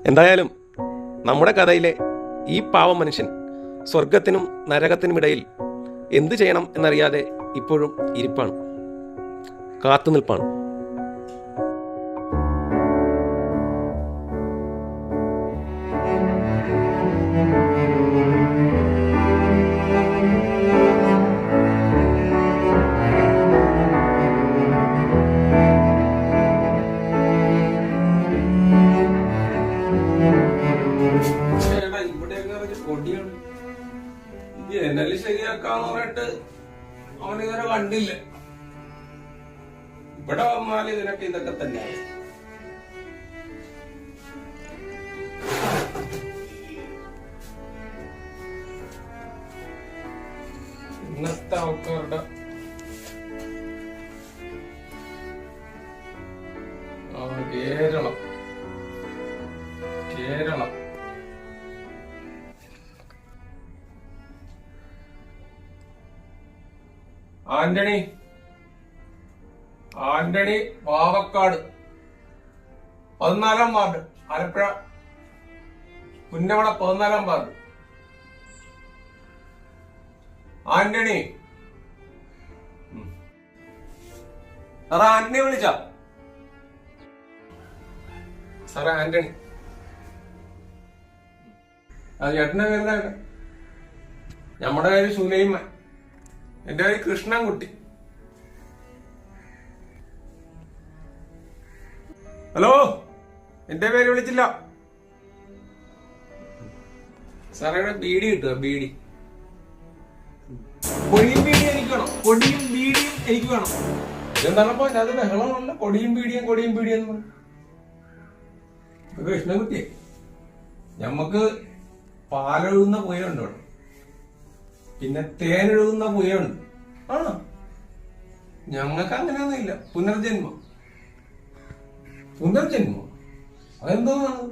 എന്തായാലും നമ്മുടെ കഥയിലെ ഈ പാവം മനുഷ്യൻ സ്വർഗത്തിനും നരകത്തിനുമിടയിൽ എന്തു ചെയ്യണം എന്നറിയാതെ ഇപ്പോഴും ഇരിപ്പാണ്, കാത്തുനിൽപ്പാണ്. ജനല് ശരിയാക്കാന്ന് പറഞ്ഞിട്ട് അവനിതുവരെ കണ്ടില്ല. ഇവിടെ വന്നാല് ഇതിനൊക്കെ ഇതൊക്കെ തന്നെയാണ്. ഇന്നത്തെ ആൾക്കാരുടെ കേരളം കേരളം ആന്റണി പാവക്കാട് 14-ാം വാർഡ്, ആലപ്പുഴ പുന്നമട 14-ാം വാർഡ്. ആന്റണി സാറേ, ആന്റണി വിളിച്ച സാറേ. ആന്റണി ചേട്ടന്റെ പേര് നമ്മുടെ പേര് സുലൈമാൻ, എന്റെ പേര് കൃഷ്ണൻകുട്ടി. ഹലോ, എന്റെ പേര് വിളിച്ചില്ല സാറേ. ബീഡി കിട്ടുക? ബീഡി, പൊടിയും ബീഡിയും എനിക്ക് വേണം. പൊടിയും ബീഡിയും എനിക്ക് വേണം. ഇതെന്താണപ്പോ അത് ബഹളമല്ല. പൊടിയും ബീഡിയും എന്ന് പറഞ്ഞു. കൃഷ്ണൻകുട്ടിയെ, ഞമ്മക്ക് പാലൊഴുകുന്ന പുയുണ്ട്, പിന്നെ തേനൊഴുകുന്ന പുയുണ്ട്. ആണോ? ഞങ്ങൾക്ക് അങ്ങനെയൊന്നും ഇല്ല. പുനർജന്മം അതെന്തോന്നാണ്?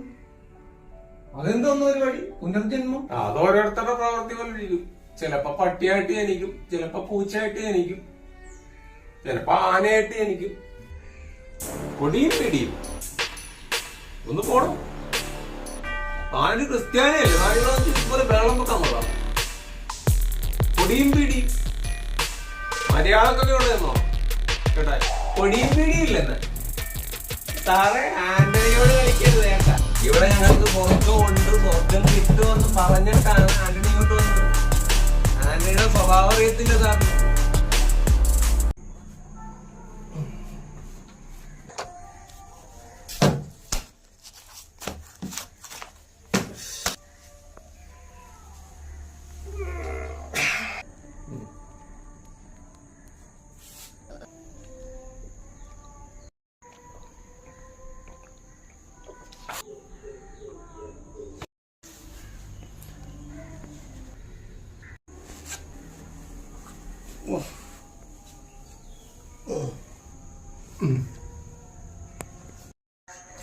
അതെന്തോന്ന് പരിപാടി? പുനർജന്മം അത് ഓരോരുത്തരുടെ പ്രവൃത്തി പോലെ ഇരിക്കും. ചിലപ്പോ പട്ടിയായിട്ട് ജനിക്കും, ചിലപ്പോ പൂച്ചയായിട്ട് ജനിക്കും, ചിലപ്പോ ആനയായിട്ട് ജനിക്കും. കൊടിയും പിടിയും ഒന്ന് പോണം. താനൊരു ക്രിസ്ത്യാനിയല്ലേ? താനിതുപോലെ വെള്ളം വെക്കാൻ പൊടിയും പിടിയും മര്യാദക്കൊക്കെ ഇവിടെ നിന്നോ കേട്ടാ. പൊടിയും പിടിയും ഇല്ലെന്ന് സാറേ. ആന്റണിയോട് കളിക്കരുത് കേട്ടാ. ഇവിടെ ഞങ്ങൾക്ക് സ്വർഗമുണ്ട്, സ്വർഗം കിട്ടുമെന്ന് പറഞ്ഞിട്ടാണ് ആന്റണി ഇങ്ങോട്ട് വന്നത്. ആന്റണിയുടെ സ്വഭാവം അറിയത്തില്ല സാറിന്.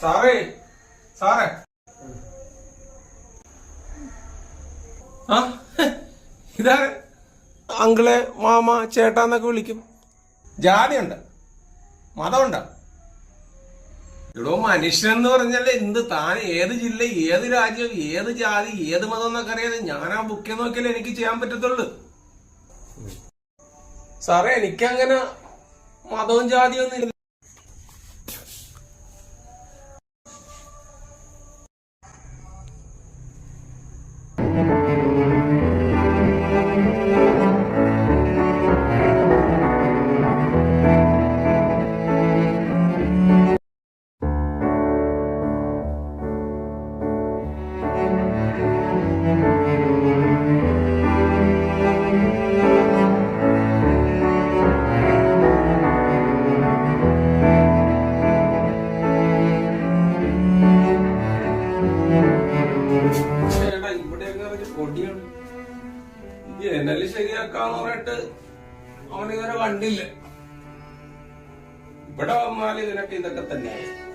സാറേ ഇതാ അങ്കിളെ, മാമ, ചേട്ടാന്നൊക്കെ വിളിക്കും. ജാതിയുണ്ട്, മതമുണ്ട്. ഇവിടെ മനുഷ്യനെന്ന് പറഞ്ഞാൽ എന്ത്? താൻ ഏത് ജില്ല, ഏത് രാജ്യം, ഏത് ജാതി, ഏത് മതം എന്നൊക്കെ അറിയാതെ ഞാൻ ആ ബുക്കിൽ നോക്കിയാലേ എനിക്ക് ചെയ്യാൻ പറ്റത്തുള്ളൂ. സാറേ, എനിക്കങ്ങനെ മതവും ജാതിയും ഒന്നും ഇല്ല. ജനല് ശരിയാക്കാന്ന് പറഞ്ഞിട്ട് അവനിതുവരെ കണ്ടില്ല. ഇവിടെ വന്നാല് ഇതിനൊക്കെ ഇതൊക്കെ തന്നെയാണ്.